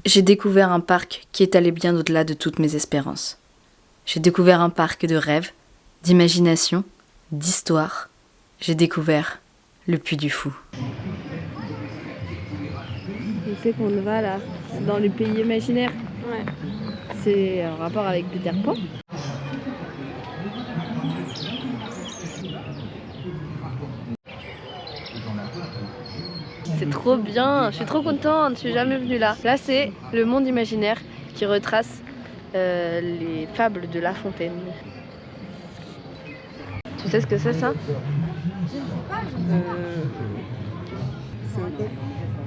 J'ai découvert un parc qui est allé bien au-delà de toutes mes espérances. J'ai découvert un parc de rêves, d'imagination, d'histoire. J'ai découvert le Puy du Fou. Je sais qu'on va là, c'est dans le pays imaginaire. Ouais. C'est en rapport avec Peter Pan. C'est trop bien, je suis trop contente, je suis jamais venue là. Là c'est le monde imaginaire qui retrace les fables de La Fontaine. Tu sais ce que c'est ça? C'est un coq.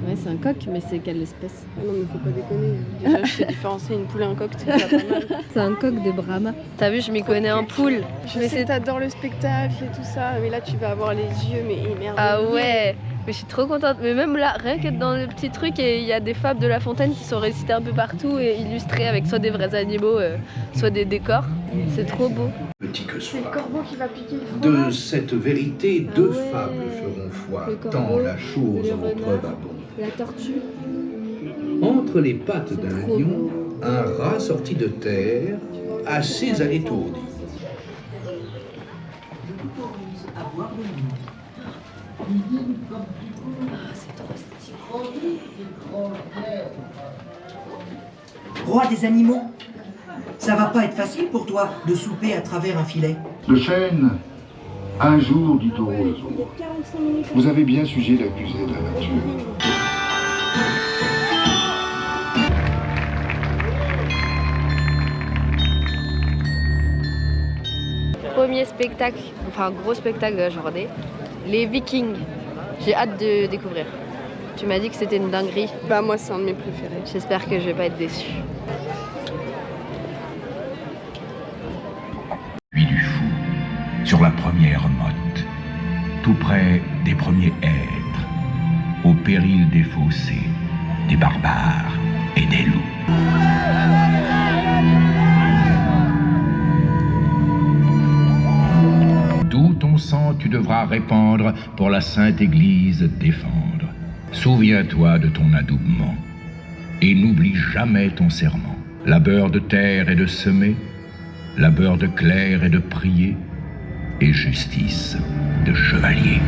Ouais, c'est un coq, mais c'est quelle espèce? Ah non mais faut pas déconner. Déjà je sais différencier une poule et un coq, c'est déjà pas mal. C'est un coq de Brahma. T'as vu, je m'y connais en poule. Je sais que t'adores le spectacle et tout ça, mais là tu vas avoir les yeux mais émerveillés. Ah ouais, mais je suis trop contente. Mais même là, rien qu'être dans le petit truc, il y a des fables de La Fontaine qui sont récitées un peu partout et illustrées avec soit des vrais animaux, soit des décors. C'est trop beau. Petit que C'est le soit. corbeau qui va piquer le fromage. De cette vérité, deux ouais. fables feront foi, Le tant corbeau, la chose le en renard. preuve abonde. La tortue. Entre les pattes C'est d'un trop lion, beau. un rat sorti de terre, assez à l'étourdi. Roi des animaux, ça va pas être facile pour toi de souper à travers un filet. Le chêne, un jour, dit au roseau, vous avez bien sujet d'accuser de la nature. Premier spectacle, enfin gros spectacle de la journée, les Vikings. J'ai hâte de découvrir. Tu m'as dit que c'était une dinguerie. Bah moi c'est un de mes préférés. J'espère que je vais pas être déçue. Puy du Fou, sur la première motte, tout près des premiers êtres, au péril des fossés, des barbares et des loups. D'où ton sang tu devras répandre pour la sainte Église défendre. Souviens-toi de ton adoubement et n'oublie jamais ton serment. Labeur de terre et de semer, labeur de clerc et de prier, et justice de chevalier.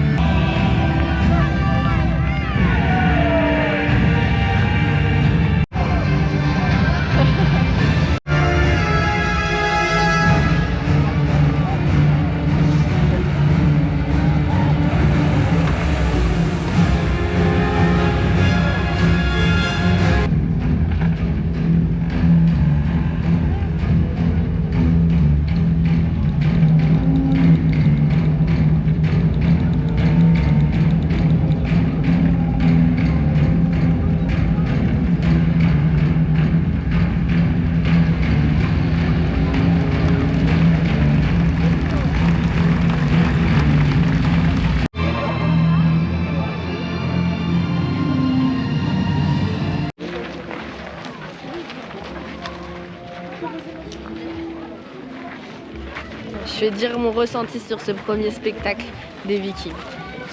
Je vais dire mon ressenti sur ce premier spectacle des Vikings.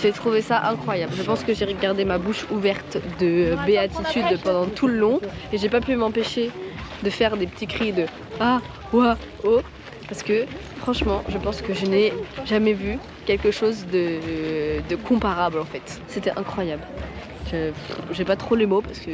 J'ai trouvé ça incroyable. Je pense que j'ai regardé ma bouche ouverte de béatitude pendant tout le long et j'ai pas pu m'empêcher de faire des petits cris de ah, ouah, oh, parce que franchement, je pense que je n'ai jamais vu quelque chose de comparable en fait. C'était incroyable. J'ai pas trop les mots parce que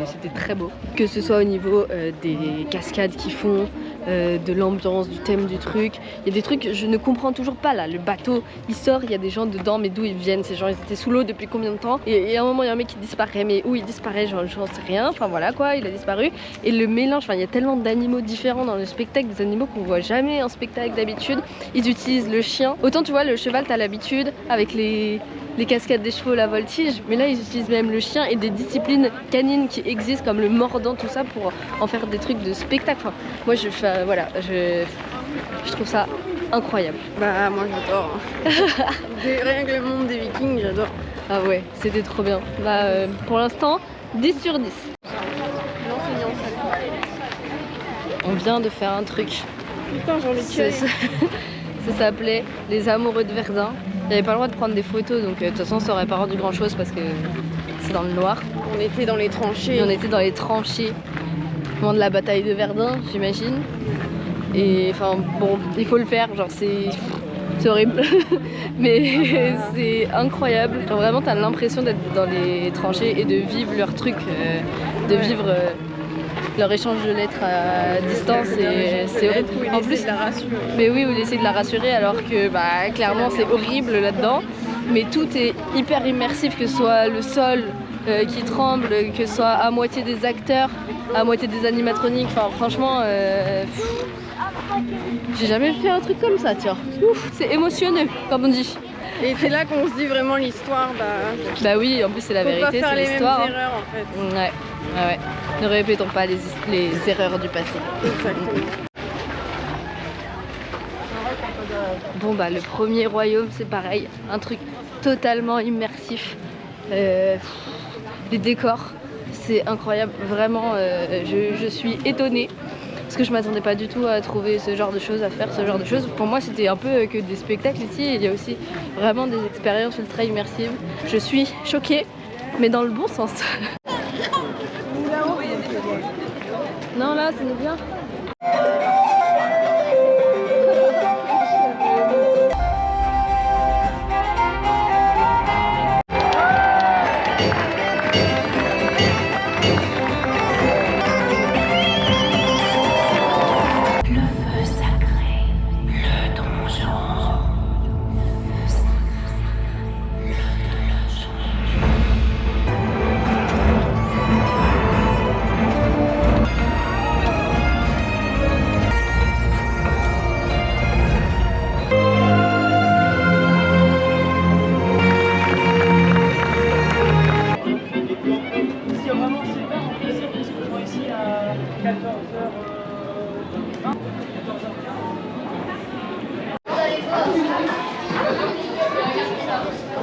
c'était très beau. Que ce soit au niveau des cascades qu'ils font, de l'ambiance, du thème du truc. Il y a des trucs que je ne comprends toujours pas là. Le bateau, il sort, il y a des gens dedans, mais d'où ils viennent? Ces gens, ils étaient sous l'eau depuis combien de temps? Et à un moment, il y a un mec qui disparaît, mais où il disparaît, j'en sais rien. Enfin voilà quoi, il a disparu. Et le mélange, enfin il y a tellement d'animaux différents dans le spectacle, des animaux qu'on voit jamais en spectacle d'habitude. Ils utilisent le chien. Autant tu vois, le cheval, t'as l'habitude avec les cascades des chevaux, la voltige, mais là ils utilisent même le chien et des disciplines canines qui existent comme le mordant, tout ça pour en faire des trucs de spectacle. Enfin, moi voilà, je trouve ça incroyable. Bah moi j'adore. Rien que le monde des Vikings, j'adore. Ah ouais, c'était trop bien. Bah pour l'instant, 10 sur 10. On vient de faire un truc. Putain, j'en ai tué. Ça s'appelait Les Amoureux de Verdun. Il n'y avait pas le droit de prendre des photos, donc de toute façon ça aurait pas rendu grand chose parce que traversé dans le noir. On était dans les tranchées. Et on était dans les tranchées au moment de la bataille de Verdun, j'imagine. Et enfin bon, il faut le faire, genre c'est horrible, mais c'est incroyable. Genre vraiment t'as l'impression d'être dans les tranchées et de vivre leur truc, de vivre leur échange de lettres à distance et c'est horrible. En plus, de la rassurer. Mais oui, il essaie de la rassurer alors que bah, clairement c'est horrible là-dedans. Mais tout est hyper immersif, que ce soit le sol qui tremble, que ce soit à moitié des acteurs, à moitié des animatroniques. Enfin franchement, j'ai jamais fait un truc comme ça, tiens. Ouf, c'est émotionneux, comme on dit. Et c'est là qu'on se dit vraiment l'histoire, bah oui, en plus c'est la faut vérité, pas faire c'est les l'histoire. mêmes erreurs en fait. Ouais. Ne répétons pas les erreurs du passé. Exactement. Bon bah le premier royaume c'est pareil, un truc totalement immersif. Les décors, c'est incroyable, vraiment je suis étonnée. Parce que je m'attendais pas du tout à trouver ce genre de choses, à faire ce genre de choses. Pour moi c'était un peu que des spectacles ici, il y a aussi vraiment des expériences ultra immersives. Je suis choquée, mais dans le bon sens. Non là c'est bien.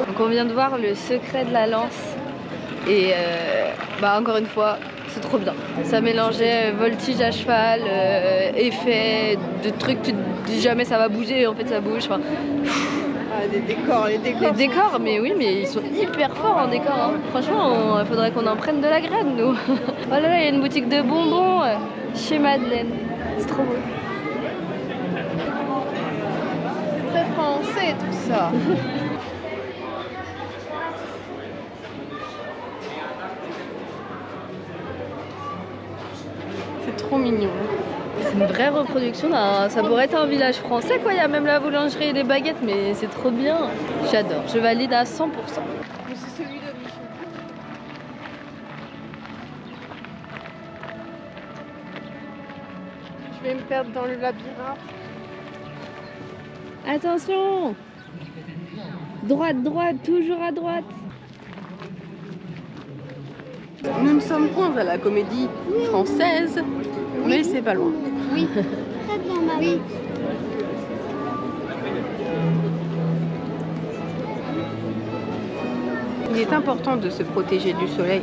Donc on vient de voir le secret de la lance et bah encore une fois c'est trop bien. Ça mélangeait voltige à cheval, effet de trucs, tu te dis jamais ça va bouger et en fait ça bouge. Enfin, Les décors. les décors, mais oui, mais ils sont hyper forts en décor. Hein. Franchement, il faudrait qu'on en prenne de la graine, nous. Oh là là, il y a une boutique de bonbons chez Madeleine. C'est trop beau. Très français tout ça. C'est trop mignon. C'est une vraie reproduction d'un... Ça pourrait être un village français, quoi. Il y a même la boulangerie et les baguettes, mais c'est trop bien. J'adore. Je valide à 100%. C'est celui de Michel. Je vais me perdre dans le labyrinthe. Attention! Droite, droite, toujours à droite. Nous ne sommes point à la comédie française, mais c'est pas loin. Oui, très bien, maman. Oui. Il est important de se protéger du soleil.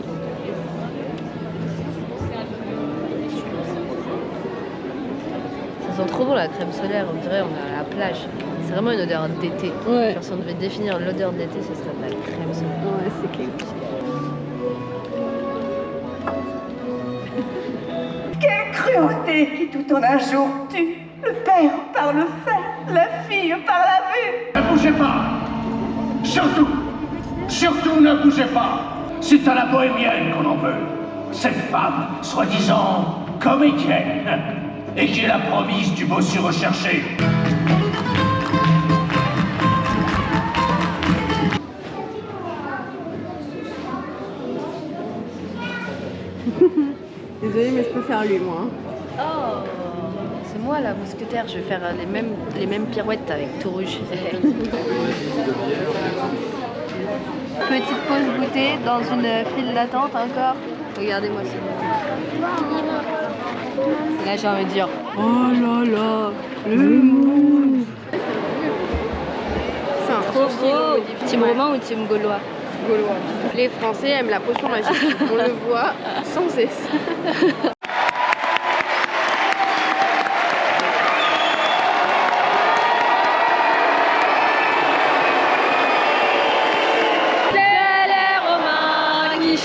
Ça sent trop bon la crème solaire, on dirait on est à la plage. C'est vraiment une odeur d'été. Ouais. Genre si on devait définir l'odeur d'été, ce serait de la crème solaire. Ouais, c'est clair. Quelle cruauté qui tout en un jour tue. Le père par le fer, la fille par la vue. Ne bougez pas! Surtout ne bougez pas! C'est à la bohémienne qu'on en veut. Cette femme, soi-disant comédienne, et qui est la promise du bossu recherché. Désolée, mais je peux faire lui, moi. Oh, c'est moi la mousquetaire, je vais faire les mêmes pirouettes avec tout rouge. Petite pause goûter dans une file d'attente encore. Regardez-moi ça. Là j'ai envie de dire, oh là là, le mousse. C'est un Trop beau. Team romain ou team gaulois? Gaulois. Les Français aiment la potion magique. On le voit sans cesse. C'est les Romains qui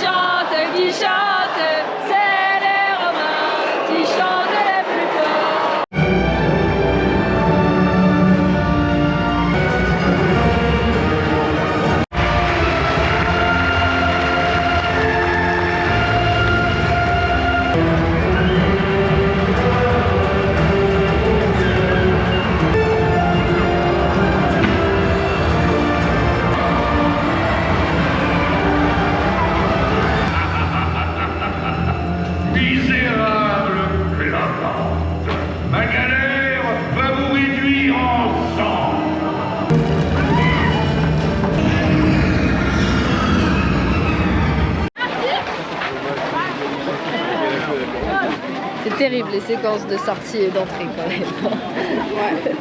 C'est terrible les séquences de sortie et d'entrée quand même. Ouais.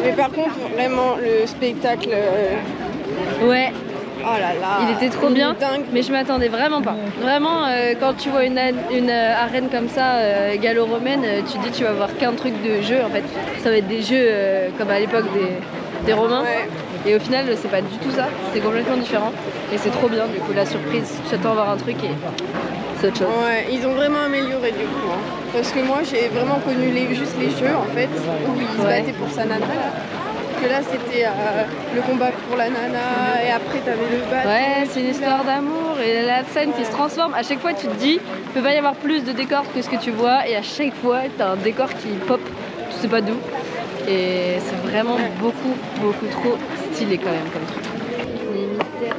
Mais par contre, vraiment, le spectacle... Ouais. Oh là là. Il était trop bien, dingue. mais je m'attendais vraiment pas. Vraiment, quand tu vois une arène comme ça, gallo-romaine, tu dis tu vas voir qu'un truc de jeu en fait. Ça va être des jeux comme à l'époque des Romains. Ouais. Et au final, c'est pas du tout ça. C'est complètement différent. Et c'est trop bien du coup, la surprise. Tu t'attends à voir un truc et c'est autre chose. Ouais, ils ont vraiment amélioré du coup. Hein. Parce que moi, j'ai vraiment connu juste les jeux en fait, où ils se battaient pour sa nana là. Que là c'était le combat pour la nana et après t'avais le bateau. Ouais, c'est une histoire d'amour et la scène qui se transforme. À chaque fois tu te dis, il peut pas y avoir plus de décors que ce que tu vois et à chaque fois t'as un décor qui pop, tu sais pas d'où. Et c'est vraiment beaucoup trop stylé quand même comme truc. Les mystères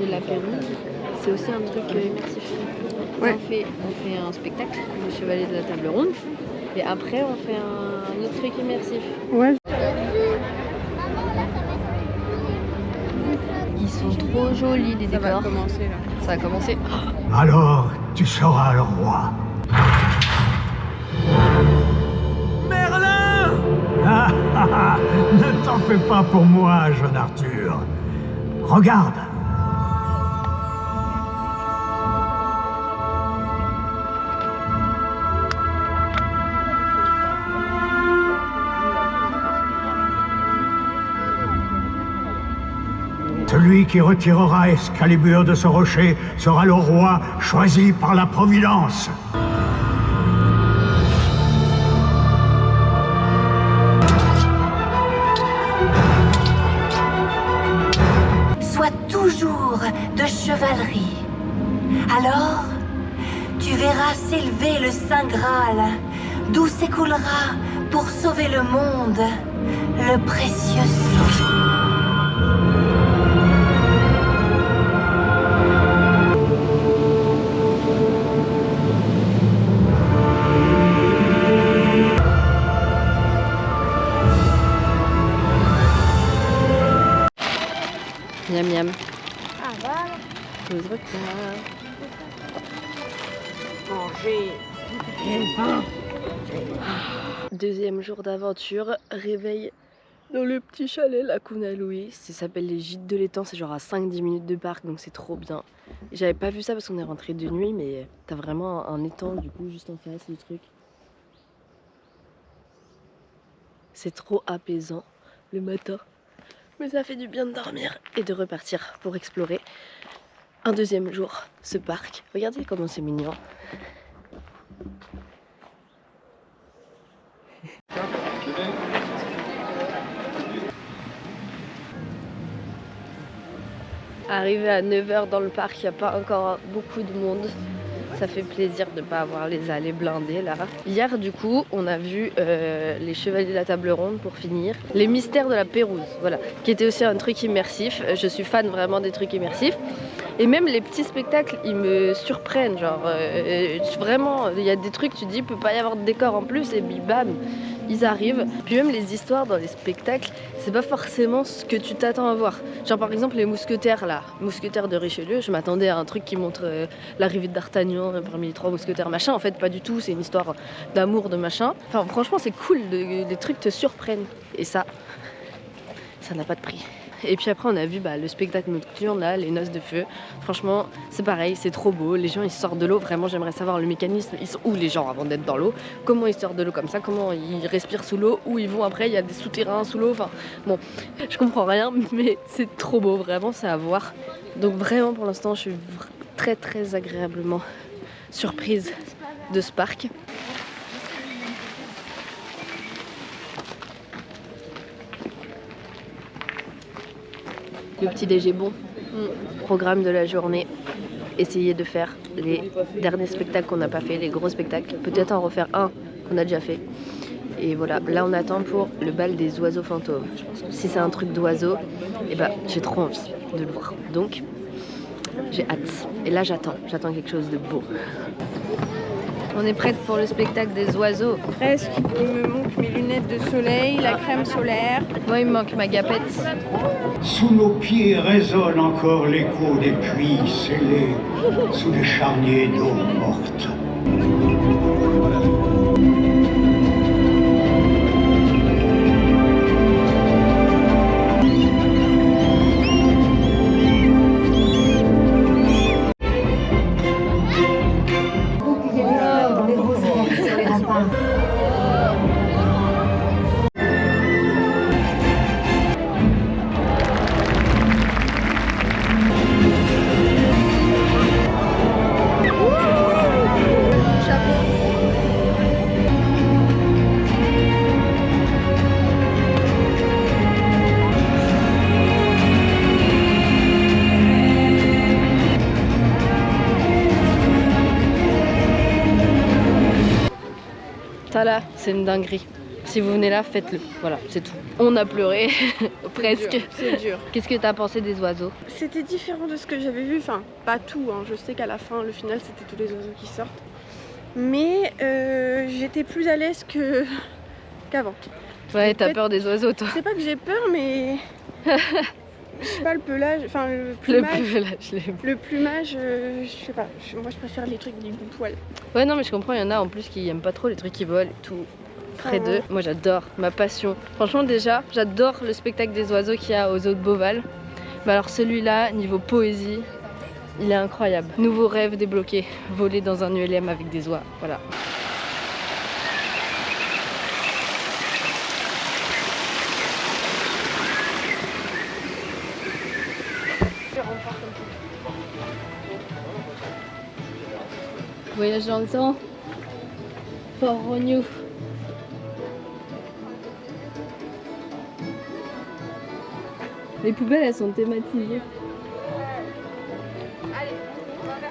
de la Pérouse, c'est aussi un truc immersif. Ouais. On fait un spectacle, le Chevalier de la Table Ronde, et après on fait un autre truc immersif. Ouais. Ils sont trop jolis les décors. Ça va commencer là. Ça va commencer. Alors, tu seras le roi. Merlin! Ne t'en fais pas pour moi, jeune Arthur. Regarde. Celui qui retirera Excalibur de ce rocher sera le roi choisi par la Providence. Sois toujours de chevalerie. Alors, tu verras s'élever le Saint Graal, d'où s'écoulera, pour sauver le monde, le précieux sang. Miam miam. Ah voilà. Manger. Deuxième jour d'aventure, réveil dans le petit chalet la Cuna Louis. Ça s'appelle les Gîtes de l'étang, c'est genre à 5-10 minutes de parc, donc c'est trop bien. J'avais pas vu ça parce qu'on est rentré de nuit, mais t'as vraiment un étang du coup juste en face du truc. C'est trop apaisant le matin. Mais ça fait du bien de dormir et de repartir pour explorer un deuxième jour ce parc. Regardez comment c'est mignon. Arrivé à 9 h dans le parc, il n'y a pas encore beaucoup de monde. Ça fait plaisir de ne pas avoir les allées blindées là. Hier du coup on a vu les Chevaliers de la Table Ronde pour finir. Les Mystères de la Pérouse, voilà, qui était aussi un truc immersif. Je suis fan vraiment des trucs immersifs. Et même les petits spectacles, ils me surprennent. Genre vraiment, il y a des trucs, tu dis, il peut pas y avoir de décor en plus et bam, ils arrivent. Puis même les histoires dans les spectacles, c'est pas forcément ce que tu t'attends à voir. Genre par exemple les mousquetaires là, mousquetaires de Richelieu, je m'attendais à un truc qui montre l'arrivée d'Artagnan parmi les 3 mousquetaires machin. En fait pas du tout, c'est une histoire d'amour de machin. Enfin franchement c'est cool, les trucs te surprennent. Et ça n'a pas de prix. Et puis après on a vu le spectacle nocturne là, les noces de feu. Franchement c'est pareil, c'est trop beau. Les gens ils sortent de l'eau, vraiment j'aimerais savoir le mécanisme. Ils sont où les gens avant d'être dans l'eau? Comment ils sortent de l'eau comme ça? Comment ils respirent sous l'eau? Où ils vont après? Il y a des souterrains sous l'eau. Enfin bon, je comprends rien mais c'est trop beau, vraiment c'est à voir. Donc vraiment pour l'instant je suis très agréablement surprise de ce parc. Le petit déj est bon. Programme de la journée, essayer de faire les derniers spectacles qu'on n'a pas fait, les gros spectacles, peut-être en refaire un qu'on a déjà fait. Et voilà, là on attend pour le bal des oiseaux fantômes. Si c'est un truc d'oiseau, j'ai trop envie de le voir. Donc j'ai hâte. Et là j'attends quelque chose de beau. On est prête pour le spectacle des oiseaux. Presque. Il me manque mes lunettes de soleil, la crème solaire. Moi il me manque ma gapette. Sous nos pieds résonne encore l'écho des puits scellés sous des charniers d'eau morte. Ça là, c'est une dinguerie. Si vous venez là, faites-le. Voilà, c'est tout. On a pleuré, presque. C'est dur. Qu'est-ce que t'as pensé des oiseaux? C'était différent de ce que j'avais vu, enfin pas tout, hein. Je sais qu'à la fin, le final, c'était tous les oiseaux qui sortent. Mais j'étais plus à l'aise qu'avant. Ouais, t'as peur des oiseaux toi? C'est pas que j'ai peur, mais je sais pas, le pelage, enfin le plumage, je sais pas, moi je préfère les trucs du poil. Ouais non mais je comprends, il y en a en plus qui aiment pas trop les trucs qui volent et tout. Près d'eux, moi j'adore, ma passion. Franchement déjà, j'adore le spectacle des oiseaux qu'il y a aux zoo de Beauval. Mais alors celui-là, niveau poésie, il est incroyable. Nouveau rêve débloqué, voler dans un ULM avec des oies, voilà. Voyage dans le temps, Fort Rognou. Les poubelles elles sont thématisées. Allez, on va faire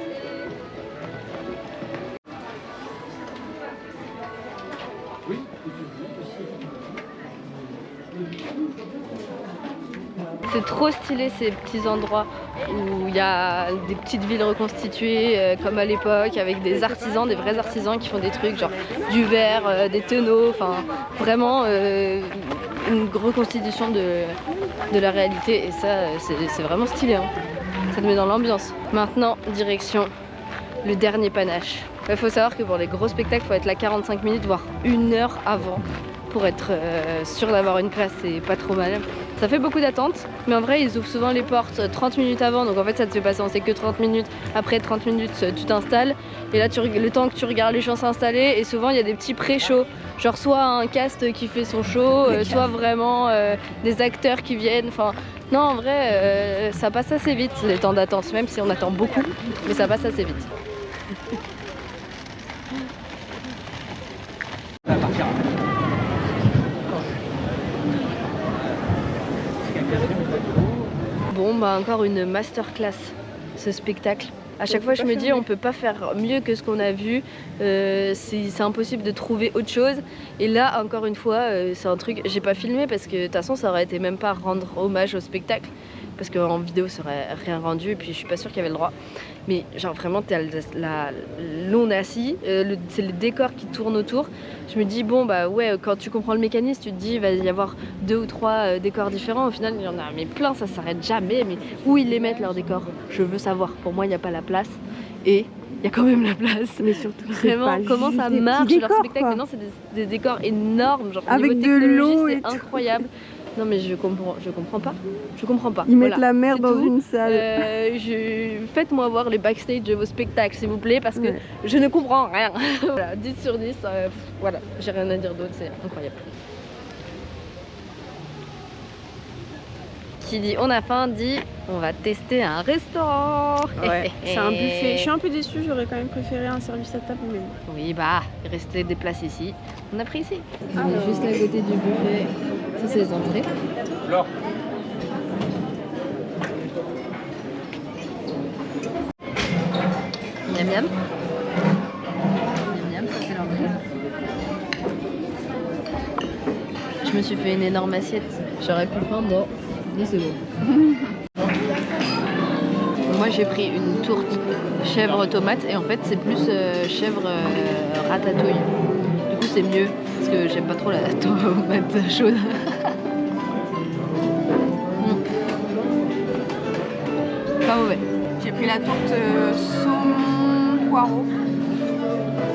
C'est trop stylé ces petits endroits où il y a des petites villes reconstituées comme à l'époque avec des artisans, des vrais artisans qui font des trucs genre du verre, des tonneaux, enfin vraiment une reconstitution de la réalité et ça c'est vraiment stylé, hein. Ça te met dans l'ambiance. Maintenant direction le dernier panache. Il faut savoir que pour les gros spectacles il faut être là 45 minutes voire 1 heure avant pour être sûr d'avoir une place, c'est pas trop mal. Ça fait beaucoup d'attente, mais en vrai ils ouvrent souvent les portes 30 minutes avant, donc en fait ça te fait patienter que 30 minutes. Après 30 minutes tu t'installes et là le temps que tu regardes les gens s'installer et souvent il y a des petits pré-shows, genre soit un cast qui fait son show, soit vraiment des acteurs qui viennent, enfin non en vrai ça passe assez vite les temps d'attente, même si on attend beaucoup, mais ça passe assez vite. Bon bah encore une masterclass ce spectacle. À chaque fois je me dis on peut pas faire mieux que ce qu'on a vu, c'est impossible de trouver autre chose. Et là encore une fois c'est un truc, j'ai pas filmé parce que de toute façon ça aurait été même pas rendre hommage au spectacle. Parce qu'en vidéo ça aurait rien rendu et puis je suis pas sûre qu'il y avait le droit. Mais genre vraiment l'on est assis, c'est le décor qui tourne autour. Je me dis bon bah ouais quand tu comprends le mécanisme tu te dis il va y avoir 2 ou 3 décors différents. Au final il y en a mais plein, ça s'arrête jamais. Mais où ils les mettent leurs décors? Je veux savoir. Pour moi il n'y a pas la place et il y a quand même la place. Mais surtout vraiment comment ça marche leur spectacle. Maintenant c'est des décors énormes, genre avec de l'eau et c'est incroyable. Non mais je comprends pas. Ils mettent la mer dans une salle. Faites-moi voir les backstage de vos spectacles s'il vous plaît parce que je ne comprends rien. Voilà, 10 sur 10, voilà, j'ai rien à dire d'autre, c'est incroyable. Qui dit on a faim dit on va tester un restaurant. Ouais, c'est un buffet. Je suis un peu déçue, j'aurais quand même préféré un service à table. Mais... Oui bah, il restait des places ici. On a pris ici. On est juste à côté du buffet. Ça c'est les entrées. Alors. Miam miam. Miam miam, ça c'est l'entrée. Je me suis fait une énorme assiette. J'aurais pu prendre dans 10 secondes. Moi j'ai pris une tourte chèvre tomate et en fait c'est plus chèvre ratatouille. Du coup c'est mieux parce que j'aime pas trop la tomate chaude. Pas mauvais. J'ai pris la tourte saumon poireau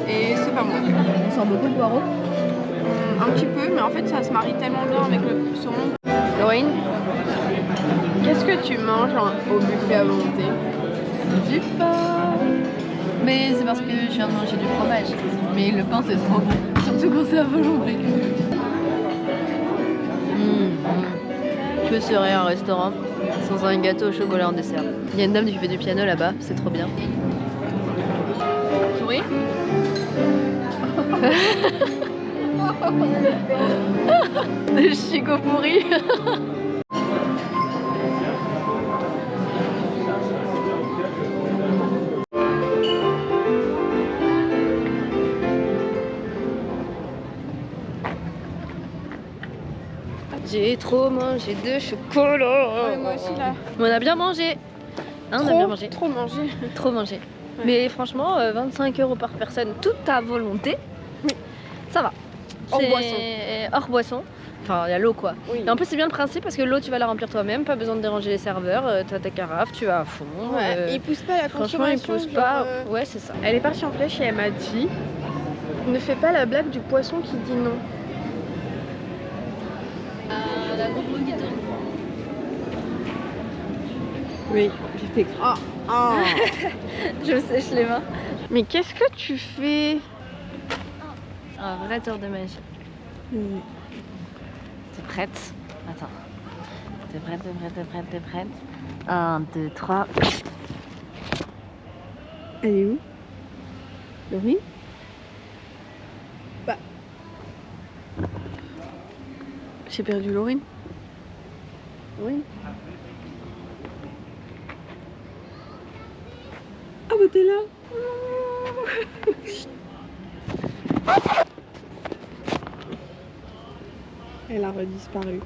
et c'est pas mauvais. On sent beaucoup le poireau. Un petit peu, mais en fait ça se marie tellement bien avec le saumon. Laurine, qu'est-ce que tu manges au buffet à volonté? Du pain. Mais c'est parce que je viens de manger du fromage. Mais le pain c'est trop bon, surtout quand c'est à volonté. Que serait un restaurant sans un gâteau au chocolat en dessert? Il y a une dame qui fait du piano là-bas, c'est trop bien. Souris. Des chicots pourris. J'ai trop mangé de chocolat. Ouais, moi aussi là. Mais on a bien mangé. Hein, on a bien mangé. Trop mangé. Trop mangé. Ouais. Mais franchement, 25 € par personne, toute à volonté. Oui. Ça va. Hors C'est boisson. Hors boisson. Enfin, il y a l'eau quoi. Oui. Et en plus, c'est bien le principe parce que l'eau, tu vas la remplir toi-même, pas besoin de déranger les serveurs. T'as ta carafe, tu vas à fond. Ouais. Ils poussent pas la Franchement, ils consommation. poussent genre, pas. Ouais, c'est ça. Elle est partie en flèche et elle m'a dit ne fais pas la blague du poisson qui dit non. La GoPro qui tourne. Oui, j'ai fait. Oh, oh. Je me sèche les mains. Mais qu'est-ce que tu fais? Un vrai tour de magie. T'es prête? Attends. T'es prête? 1, 2, 3. Elle est où? Laurie? Bah. J'ai perdu Laurine. Laurine? Ah bah t'es là! Elle a redisparu.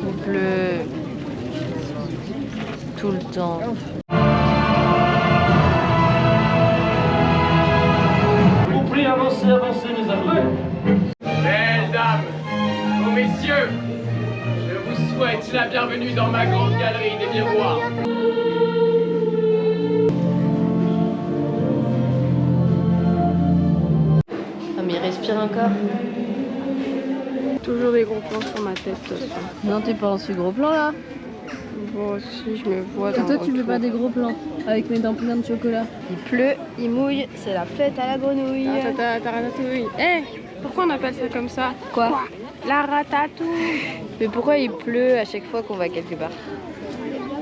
Il pleut tout le temps. Je vous prie, avancez, mes amoureux. Belles dames, ô messieurs, je vous souhaite la bienvenue dans ma grande galerie des miroirs. Ah mais il respire encore. Toujours des gros plans sur ma tête. de toute façon. Non, t'es pas en ce gros plan là. Moi aussi, je me vois dans Et toi, le tu veux retour. pas des gros plans avec mes dents pleines de chocolat. Il pleut, il mouille, c'est la fête à la grenouille. Ta ratatouille. Eh, pourquoi on appelle ça comme ça? Quoi? La ratatouille. Mais pourquoi il pleut à chaque fois qu'on va quelque part?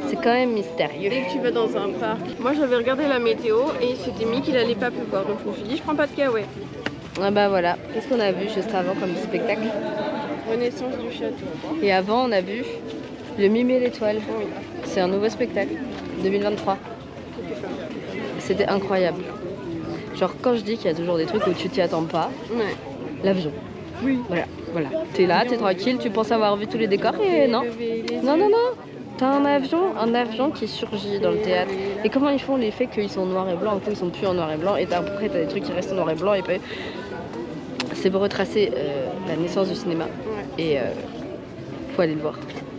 C'est quand même mystérieux. Dès que tu vas dans un parc. Moi, j'avais regardé la météo et c'était mis qu'il allait pas pleuvoir. Donc je me suis dit, je prends pas de kawaii. Ah bah voilà, qu'est-ce qu'on a vu juste avant comme spectacle? Renaissance du château. Et avant, on a vu le Mimé l'étoile. Oui. C'est un nouveau spectacle, 2023. C'était incroyable. Genre quand je dis qu'il y a toujours des trucs où tu t'y attends pas, Ouais. l'avion. Oui. Voilà. T'es là, t'es tranquille, tu penses avoir vu tous les décors et non. Non. T'as un avion qui surgit dans le théâtre. Et comment ils font l'effet qu'ils sont en noir et blanc, ou qu'ils sont plus en noir et blanc, et après t'as des trucs qui restent en noir et blanc, et puis c'est pour retracer la naissance du cinéma. Ouais. Et faut aller le voir.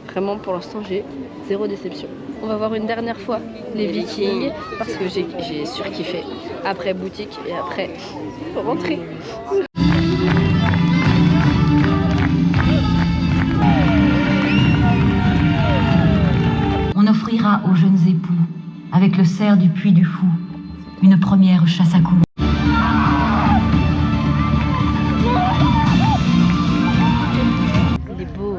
Vraiment, pour l'instant, j'ai zéro déception. On va voir une dernière fois les Vikings, parce que j'ai surkiffé. Après boutique et après rentrer. On offrira aux jeunes époux, avec le cerf du Puy du Fou, une première chasse à coups. Il est beau.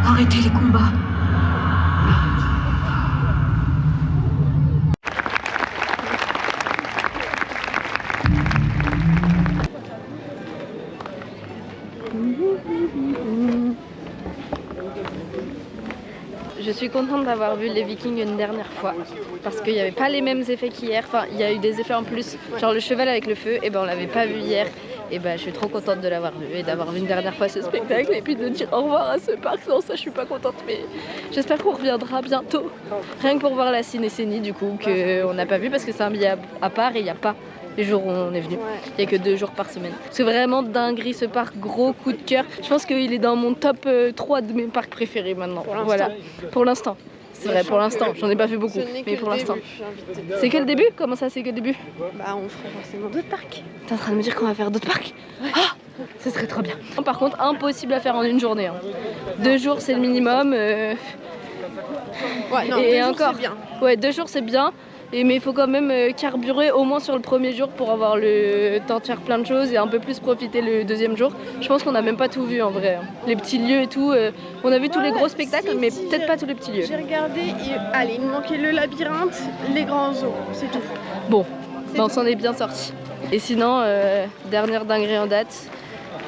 Arrêtez les combats. Je suis contente d'avoir vu les Vikings une dernière fois parce qu'il n'y avait pas les mêmes effets qu'hier. Enfin, il y a eu des effets en plus. Genre le cheval avec le feu, et ben on l'avait pas vu hier. Et ben je suis trop contente de l'avoir vu et d'avoir vu une dernière fois ce spectacle et puis de dire au revoir à ce parc. Non, ça je suis pas contente, mais j'espère qu'on reviendra bientôt. Rien que pour voir la Cinécénie du coup qu'on n'a pas vu parce que c'est un billet à part et il n'y a pas les jours où on est venu. Il n'y a que 2 jours par semaine. C'est vraiment dinguerie ce parc, gros coup de cœur. Je pense qu'il est dans mon top 3 de mes parcs préférés maintenant. Voilà, pour l'instant. C'est vrai, pour l'instant, j'en ai pas vu beaucoup, mais pour l'instant. C'est que le début? Comment ça, c'est que le début? Bah, on fera forcément d'autres parcs. T'es en train de me dire qu'on va faire d'autres parcs? Ah, ce serait trop bien. Par contre, impossible à faire en une journée. 2 jours, c'est le minimum. Ouais, non, et 2 jours, encore, c'est bien. Ouais, 2 jours c'est bien. Mais il faut quand même carburer au moins sur le premier jour pour avoir le temps de faire plein de choses et un peu plus profiter le deuxième jour. Je pense qu'on n'a même pas tout vu en vrai. Les petits lieux et tout, on a vu tous les gros spectacles mais peut-être pas tous les petits lieux. J'ai regardé, allez, il me manquait le labyrinthe, les grands zoos, c'est tout. Bon, on s'en est bien sorti. Et sinon, dernière dinguerie en date,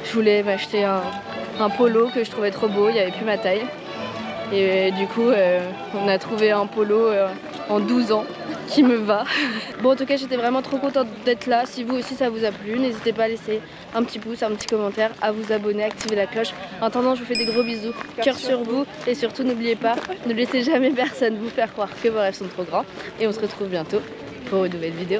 je voulais m'acheter un polo que je trouvais trop beau, il n'y avait plus ma taille. Et du coup, on a trouvé un polo en 12 ans qui me va. Bon, en tout cas, j'étais vraiment trop contente d'être là. Si vous aussi ça vous a plu, n'hésitez pas à laisser un petit pouce, un petit commentaire, à vous abonner, à activer la cloche. En attendant, je vous fais des gros bisous, cœur sur vous. Et surtout, n'oubliez pas, ne laissez jamais personne vous faire croire que vos rêves sont trop grands. Et on se retrouve bientôt pour une nouvelle vidéo.